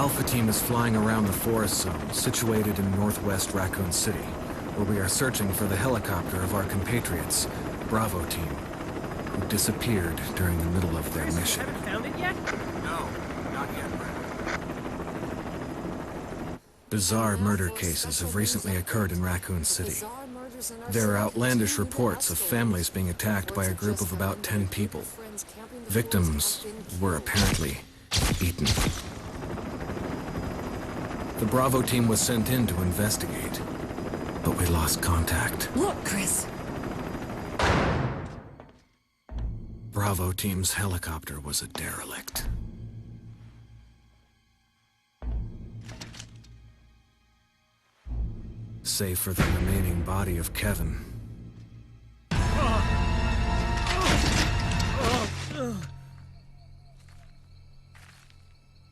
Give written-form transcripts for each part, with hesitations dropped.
Alpha Team is flying around the forest zone, situated in northwest Raccoon City, where we are searching for the helicopter of our compatriots, Bravo Team, who disappeared during the middle of their mission. Haven't found it yet? No, not yet, Brett. Bizarre murder cases have recently occurred in Raccoon City. There are outlandish reports of families being attacked by a group of about 10 people. Victims were apparently eaten. The Bravo Team was sent in to investigate, but we lost contact. Look, Chris! Bravo Team's helicopter was a derelict. Save for the remaining body of Kevin.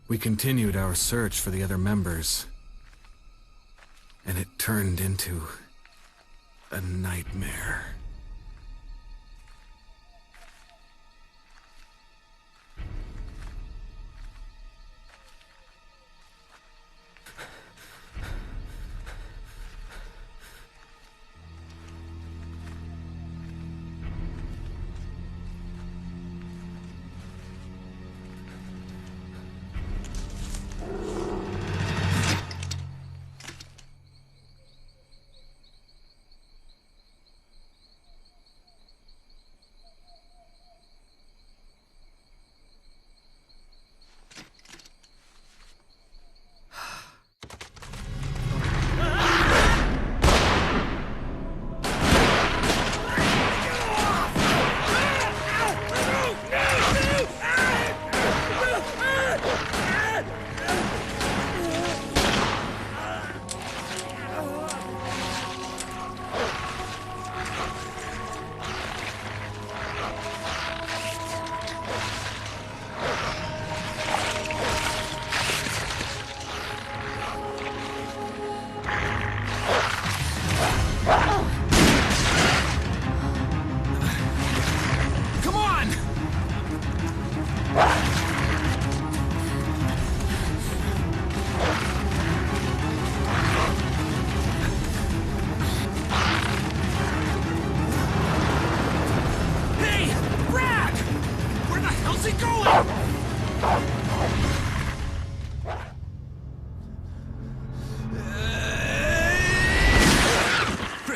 We continued our search for the other members, and it turned into a nightmare.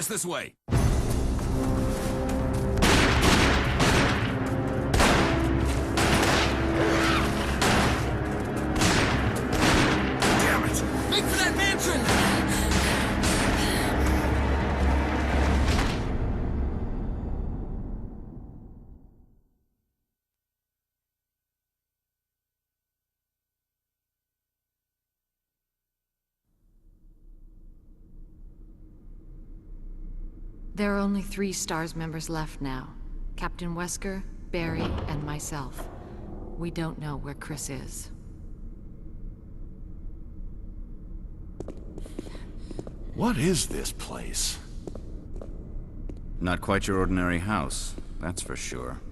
This way. Damn it! Make for that mansion! There are only 3 STARS members left now. Captain Wesker, Barry, and myself. We don't know where Chris is. What is this place? Not quite your ordinary house, that's for sure.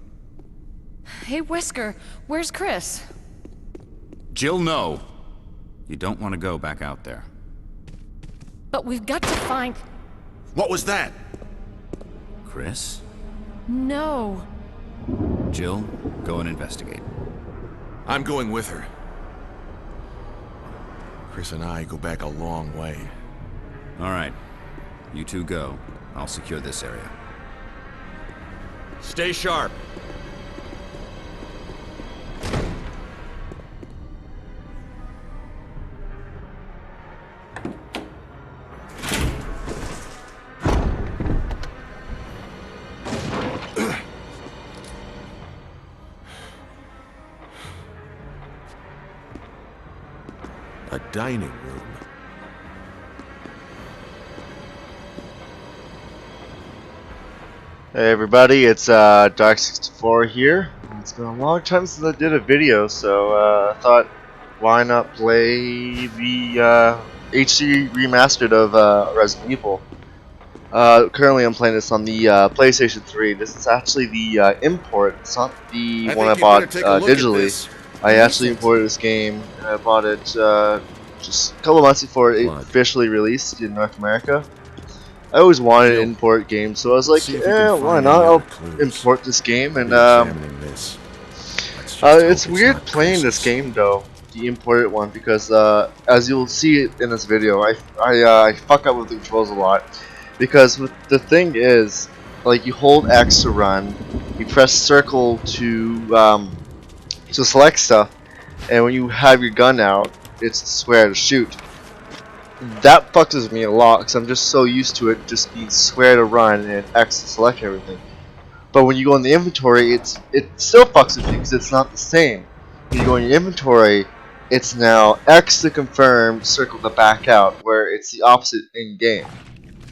Hey, Wesker, where's Chris? Jill, no! You don't want to go back out there. But we've got to find... What was that? Chris? No. Jill, go and investigate. I'm going with her. Chris and I go back a long way. All right. You two go. I'll secure this area. Stay sharp. A dining room. Hey everybody, it's Dark64 here. It's been a long time since I did a video, so I thought, why not play the HD remastered of Resident Evil. Currently I'm playing this on the PlayStation 3. This is actually the import, it's not the one I bought digitally. I What is actually it? imported this game, and I bought it just a couple months before it Blood. officially released in North America. I always wanted to Jill, import games, so I was like, see if you can why find not? any other I'll clues. import this game, I'll and be examining this. Let's just it's hope it's weird not playing this Chris's. game though, the imported one, because as you'll see in this video, I fuck up with the controls a lot, because the thing is, like you hold X to run, you press circle to select stuff, and when you have your gun out, it's square to shoot. That fucks with me a lot because I'm just so used to it just being square to run and X to select everything. But when you go in the inventory, it still fucks with you because it's not the same. When you go in your inventory, it's now X to confirm, circle to back out, where it's the opposite in game.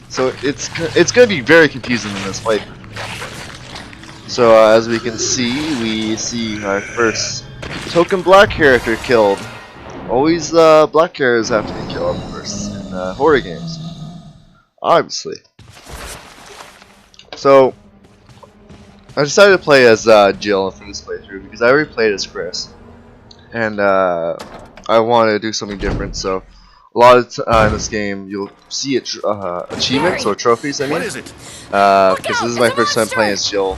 So it's gonna be very confusing in this playthrough. So as we can see, we see our first token black character killed. Always black characters have to be killed first in horror games, obviously. So I decided to play as Jill for this playthrough because I already played as Chris, and I want to do something different. So a lot of in this game you'll see achievements Barry! or trophies. I What mean, is it? Look because this out! is It's my a first time playing monster! as Jill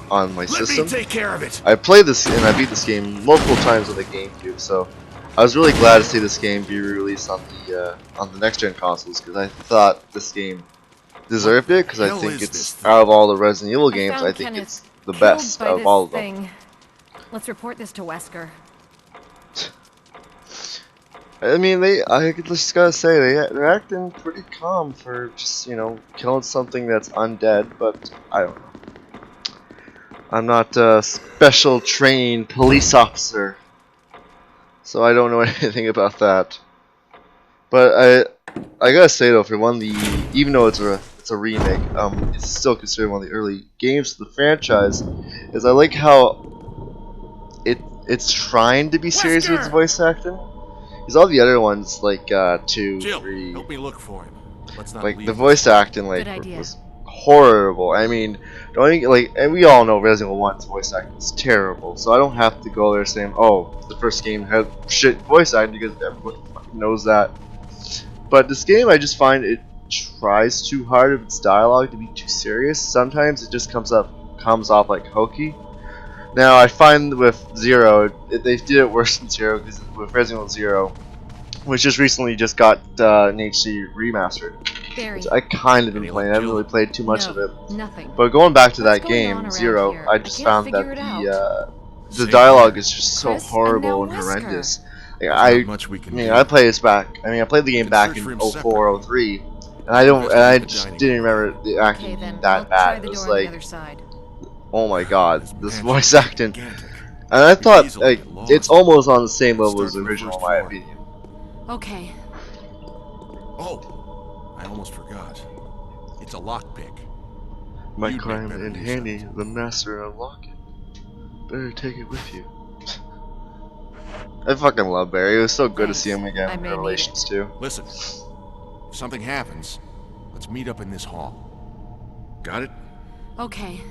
on my Let me system. take care of it. I played this and I beat this game multiple times on the GameCube, so I was really glad to see this game be released on the next gen consoles because I thought this game deserved it because I Hell think is this it's thing? out of all the Resident Evil I games, I found think Kenneth it's the killed best by out of this all of them. thing. Let's report this to Wesker. I mean, I just gotta say they're acting pretty calm for just killing something that's undead, but I don't know. I'm not a special trained police officer, so I don't know anything about that. But I gotta say though, for one of the even though it's a remake, it's still considered one of the early games of the franchise. Is I like how it's trying to be serious with its Wesker! voice acting. Because all the other ones like 2, Jill, 3, help me look for him. Let's not like the leave this voice way. acting Good like idea. was horrible. I mean, don't even, like, and we all know Resident Evil 1's voice acting is terrible. So I don't have to go there saying, oh, the first game had shit voice acting because everyone fucking knows that. But this game, I just find it tries too hard of its dialogue to be too serious. Sometimes it just comes off like hokey. Now I find with Zero, they did it worse than Zero because with Resident Evil Zero, which just recently just got an HD remastered, which Barry. I kind of been Any playing. luck, I haven't Jill? really played too much of No, it. nothing. But going back to What's that going on game, around Zero, here? I I just can't found figure that it out. the Same dialogue here. is just so Chris and now horrible and Wesker. horrendous. There's not much we can do. I played this back. I mean, I played the We game can back search in for him 04, separately. 03, I'll and I investigate the just dining didn't room remember again. the acting Okay being then, I'll that bad. try It the was door on the like, other side. oh my god, This this mansion voice is acting. gigantic. And I We could thought, easily like, get it's lost. almost on the same Let's level start as the from the original, first in my floor. opinion. Okay. Oh, I almost forgot. It's a lockpick. Might You'd make climb better in use of handy, it. the master unlock it. Better take it with you. I fucking love Barry. It was so good to see Thanks. him again I in may need Revelations it. 2. Listen, if something happens, let's meet up in this hall. Got it? Okay.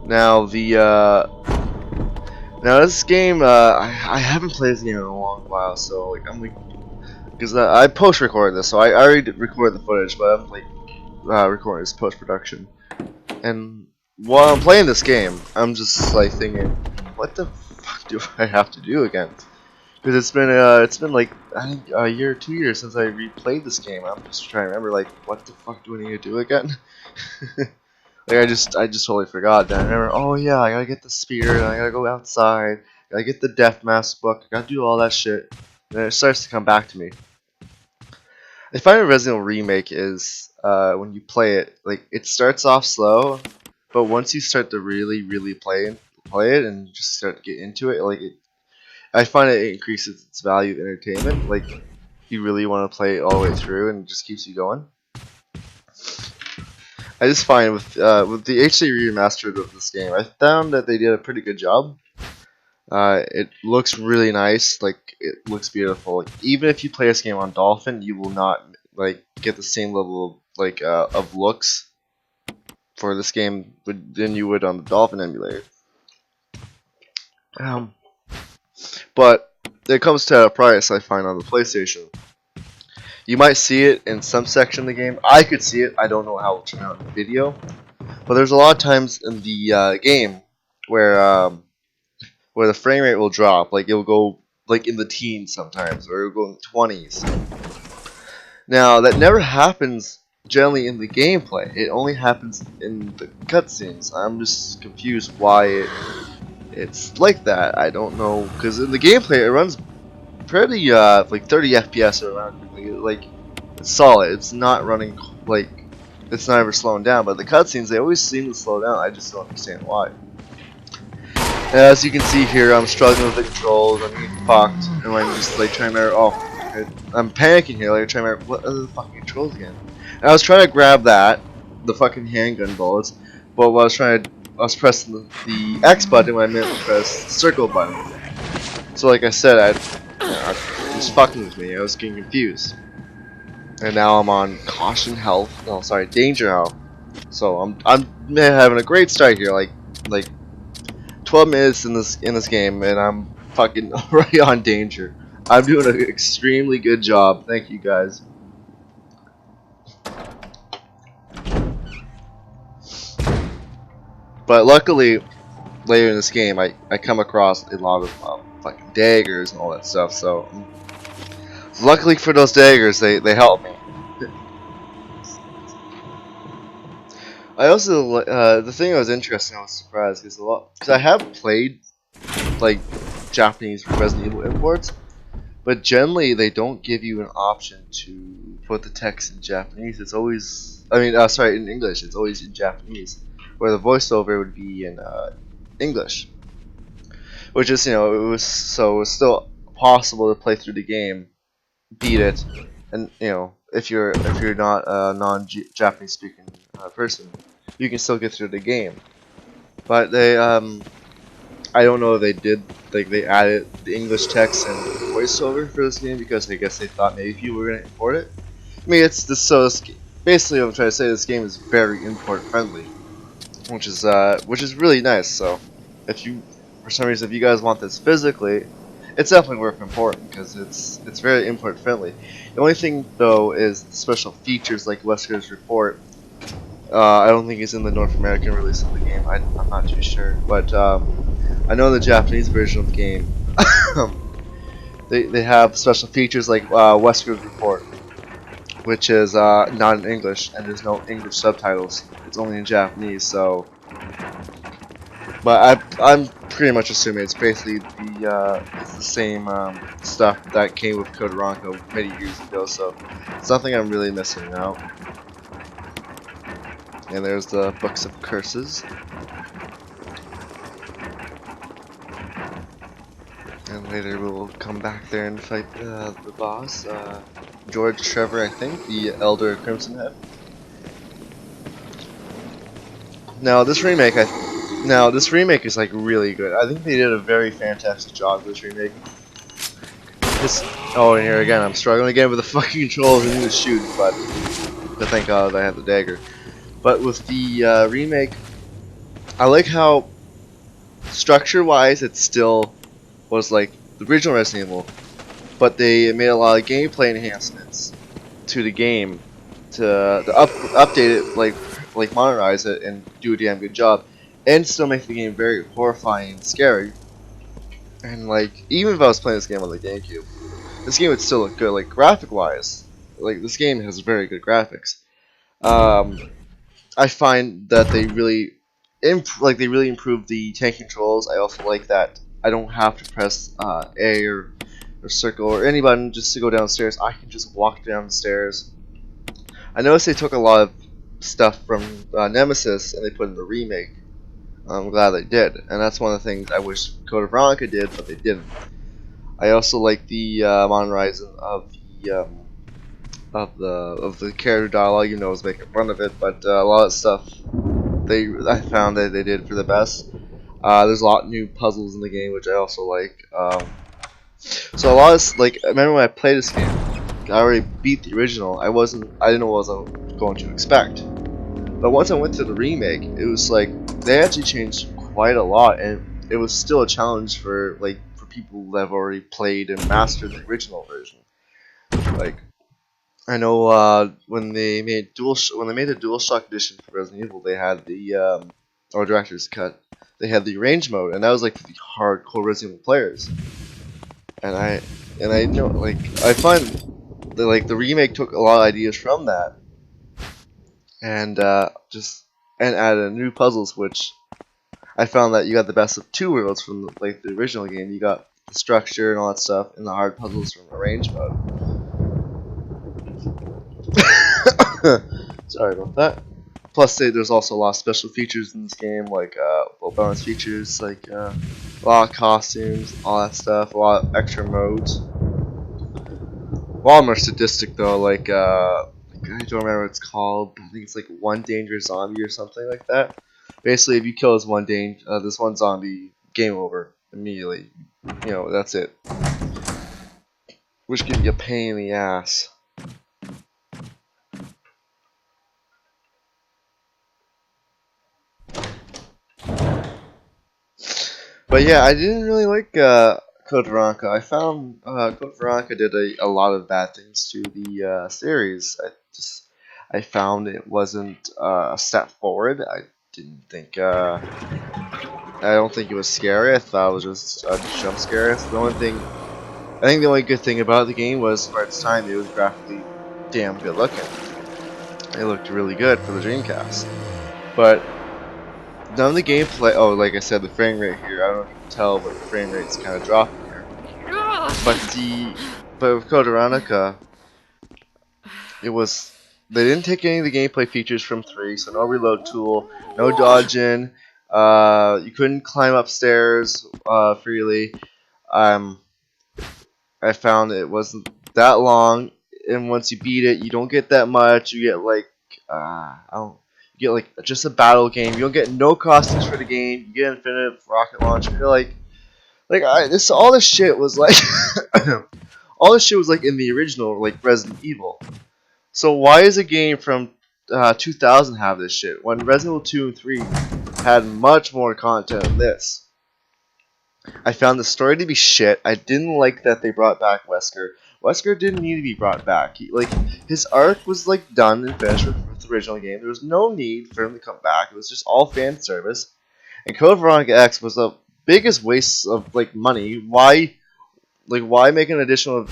Now now this game, I haven't played this game in a long while, so like I'm like, because I post record this, so I already recorded the footage, but I'm like recording this post production, and while I'm playing this game, I'm just like thinking, what the fuck do I have to do again? Because it's been like I think a year or 2 years since I replayed this game. I'm just trying to remember like what the fuck do I need to do again? Like I just totally forgot that. I remember, oh yeah, I gotta get the spear, and I gotta go outside, gotta get the death mask book, I gotta do all that shit. And then it starts to come back to me. I find a Resident Evil remake is when you play it, like it starts off slow, but once you start to really play it and just start to get into it, I find it increases its value of entertainment. Like you really want to play it all the way through, and it just keeps you going. I just find with the HD remastered of this game, I found that they did a pretty good job. It looks really nice, like it looks beautiful. Like, even if you play this game on Dolphin, you will not like get the same level of of looks for this game than you would on the Dolphin emulator. Um, but it comes to a price I find on the PlayStation. You might see it in some section of the game. I could see it. I don't know how it'll turn out in the video. But there's a lot of times in the game where the frame rate will drop. Like it'll go like in the teens sometimes, or it'll go in the 20s. Now that never happens generally in the gameplay. It only happens in the cutscenes. I'm just confused why it's like that. I don't know, because in the gameplay it runs pretty like 30 FPS or around, like it's solid. It's not running like it's not ever slowing down. But the cutscenes, they always seem to slow down. I just don't understand why. As you can see here, I'm struggling with the controls. I'm getting fucked, and I'm just like trying to remember. Oh, I'm panicking here. Like I'm trying to remember what are the fucking controls again. And I was trying to grab the fucking handgun bullets, but while I was pressing the X button when I meant to press the circle button. So like I said, it was fucking with me. I was getting confused. And now I'm on caution health. No, sorry, danger health. So I'm having a great start here. Like 12 minutes in this game, and I'm fucking already on danger. I'm doing an extremely good job. Thank you guys. But luckily, later in this game, I come across a lot of fucking daggers and all that stuff. So luckily for those daggers, they help me. I also the thing that was interesting, I was surprised because I have played like Japanese Resident Evil imports, but generally they don't give you an option to put the text in Japanese. It's always, sorry, in English. It's always in Japanese, where the voiceover would be in English, which is it was still possible to play through the game, beat it, and if you're not a non-Japanese speaking person, you can still get through the game. But they I don't know if they did, like they added the English text and voiceover for this game because I guess they thought maybe people were gonna import it. I mean, it's this basically what I'm trying to say. This game is very import friendly, which is really nice. So if you, for some reason, if you guys want this physically, it's definitely worth importing because it's very import friendly. The only thing though is the special features like Wesker's report. I don't think it's in the North American release of the game. I'm not too sure, but I know the Japanese version of the game, they have special features like Wesker's report, which is not in English, and there's no English subtitles. It's only in Japanese. So, but I'm pretty much assuming it's basically it's the same stuff that came with Code Veronica many years ago. So it's nothing I'm really missing out. And there's the Books of Curses. And later we'll come back there and fight the boss, George Trevor, I think, the Elder Crimson Head. Now this remake is like really good. I think they did a very fantastic job with this remake. And here again, I'm struggling again with the fucking controls and the shoot, but thank God I have the dagger. But with the remake, I like how structure-wise it still was like the original Resident Evil, but they made a lot of gameplay enhancements to the game to update it, like modernize it and do a damn good job, and still make the game very horrifying and scary. And like even if I was playing this game on the GameCube, this game would still look good, like graphic-wise. Like this game has very good graphics. I find that they really improved the tank controls. I also like that I don't have to press A or circle or any button just to go downstairs. I can just walk down the stairs. I noticed they took a lot of stuff from Nemesis and they put in the remake. I'm glad they did, and that's one of the things I wish Code Veronica did, but they didn't. I also like the modernizing of the character dialogue. I was making fun of it, but a lot of stuff I found that they did for the best. There's a lot of new puzzles in the game, which I also like. So a lot of I remember when I played this game, I already beat the original. I didn't know what I was going to expect. But once I went to the remake, it was like they actually changed quite a lot, and it was still a challenge for people that have already played and mastered the original version. Like, I know when they made the DualShock edition for Resident Evil, they had the or director's cut, they had the range mode, and that was like for the hardcore Resident Evil players. And I know, like, I find that like the remake took a lot of ideas from that, and added new puzzles, which I found that you got the best of two worlds from the original game. You got the structure and all that stuff, and the hard puzzles from the range mode. Sorry about that. Plus, there's also a lot of special features in this game, like bonus features, like a lot of costumes, all that stuff, a lot of extra modes. A lot more sadistic though, like I don't remember what it's called, but I think it's like one dangerous zombie or something like that. Basically, if you kill this one zombie, game over immediately. You know, that's it. Which can be a pain in the ass. But yeah, I didn't really like Code Veronica. I found Code Veronica did a lot of bad things to the series. I found it wasn't a step forward. I don't think it was scary. I thought it was just a jump scare. I think the only good thing about the game was for its time, it was graphically damn good looking. It looked really good for the Dreamcast. But none of the gameplay. Oh, like I said, the frame rate here. I don't know if you can tell, but the frame rate's kind of dropping here. But with Code Veronica, they didn't take any of the gameplay features from 3, so no reload tool, no dodging. You couldn't climb upstairs freely. I found it wasn't that long, and once you beat it, you don't get that much. You get like you get like just a battle game. You don't get no costumes for the game. You get infinite rocket launcher. You're all this shit was like all this shit was like in the original like Resident Evil. So why is a game from 2000 have this shit when Resident Evil 2 and 3 had much more content than this? I found the story to be shit. I didn't like that they brought back Wesker. Wesker didn't need to be brought back. His arc was like done and finished with the original game. There was no need for him to come back. It was just all fan service. And Code Veronica X was the biggest waste of like money. Why make an addition to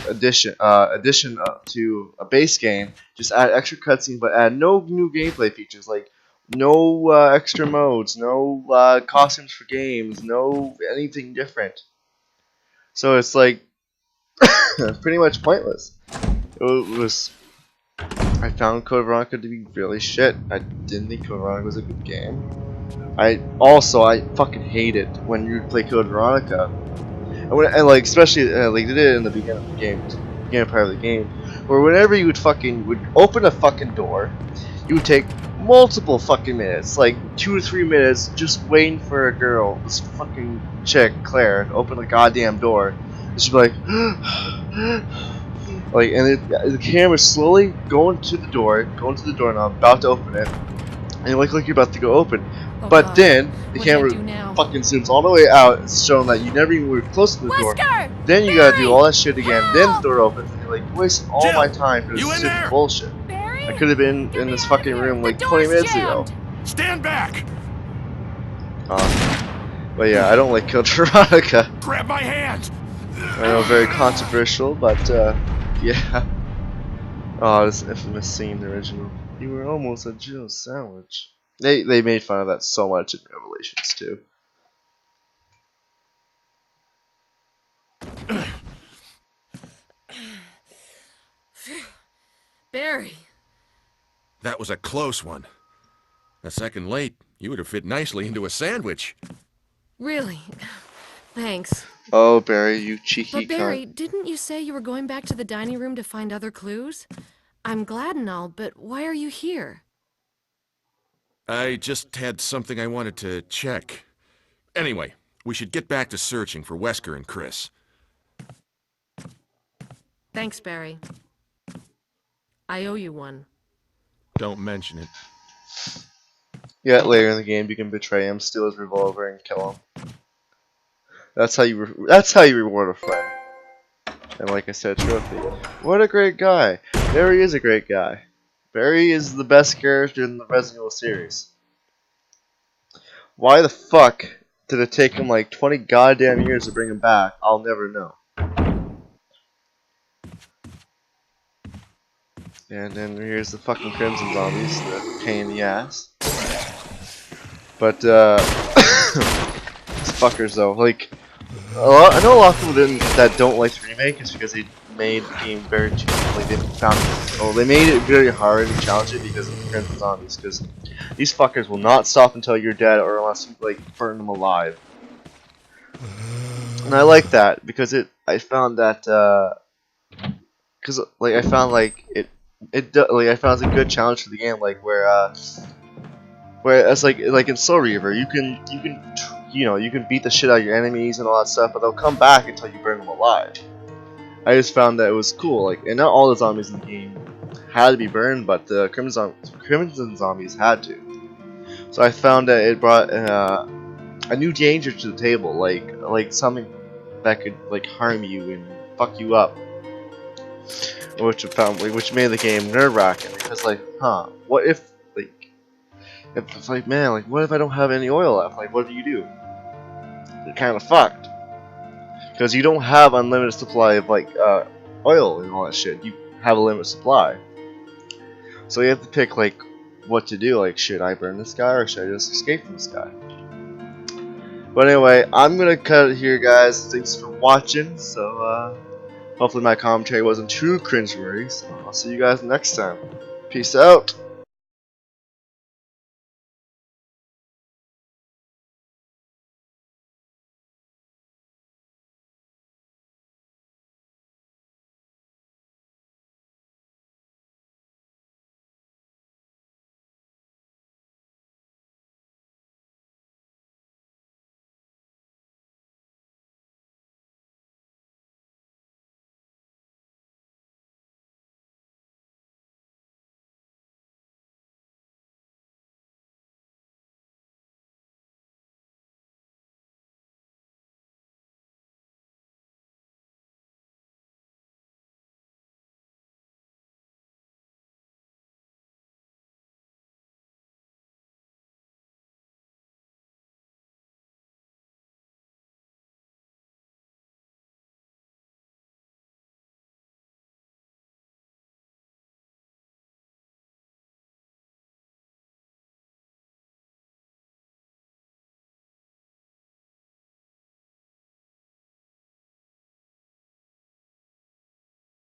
a base game? Just add extra cutscenes, but add no new gameplay features, like no extra modes, no costumes for games, no anything different. So it's like pretty much pointless. I found Code Veronica to be really shit. I didn't think Code Veronica was a good game. I fucking hate it when you play Code Veronica. And like especially like they did it in the beginning of the game, beginning part of the game, where whenever you would open a fucking door, you would take multiple fucking minutes, like 2 to 3 minutes, just waiting for a girl, this fucking chick Claire, to open the goddamn door. And she'd be like, the camera's slowly going to the door, now, about to open it, and you look like you're about to go open. Oh, But God. then the What do I camera do now? fucking zooms all the way out, it's showing that you never even were close to the door. Wesker! Then you gotta do Barry! all that shit again. Then the Help! door opens, and you're like, you're wasting all my time for this You in stupid there? bullshit. Barry? I could have been Get in me this out of fucking here! room The like 20 door's minutes ago. jammed! Stand back! But yeah, I don't like Code Veronica. Grab my hand! I know, very controversial, but yeah. Oh, this infamous scene in the original. You were almost a Jill sandwich. They made fun of that so much in Revelations too. Barry. That was a close one. A second late, you would have fit nicely into a sandwich. Really? Thanks. Oh, Barry, you cheeky But Barry, cunt. didn't you say you were going back to the dining room to find other clues? I'm glad and all, but why are you here? I just had something I wanted to check. Anyway, we should get back to searching for Wesker and Chris. Thanks, Barry. I owe you one. Don't mention it. Yeah, later in the game you can betray him, steal his revolver, and kill him. That's how you reward a friend. And like I said, trophy. What a great guy. Barry is a great guy. Barry is the best character in the Resident Evil series. Why the fuck did it take him like 20 goddamn years to bring him back? I'll never know. And then here's the fucking Crimson Zombies, the pain in the ass. But, these fuckers though, like, I know a lot of people that don't like the remake is because they made the game very like they made it very hard and challenging because of the Crimson Zombies, because these fuckers will not stop until you're dead or unless you like burn them alive. And I like that because I found that because like I found like I found it's a good challenge for the game, like whereas like in Soul Reaver you can you can beat the shit out of your enemies and all that stuff, but they'll come back until you burn them alive. I just found that it was cool, like, and not all the zombies in the game had to be burned, but the Crimson Zombies had to. So I found that it brought a new danger to the table, like something that could like harm you and fuck you up, which made the game nerve-wracking because like, what if it's like, man, like what if I don't have any oil left? Like, what do? You're kind of fucked. Because you don't have unlimited supply of like oil and all that shit. You have a limited supply, so you have to pick like what to do. Like, should I burn this guy or should I just escape from this guy? But anyway, I'm gonna cut it here, guys. Thanks for watching. So hopefully my commentary wasn't too cringeworthy. So I'll see you guys next time. Peace out.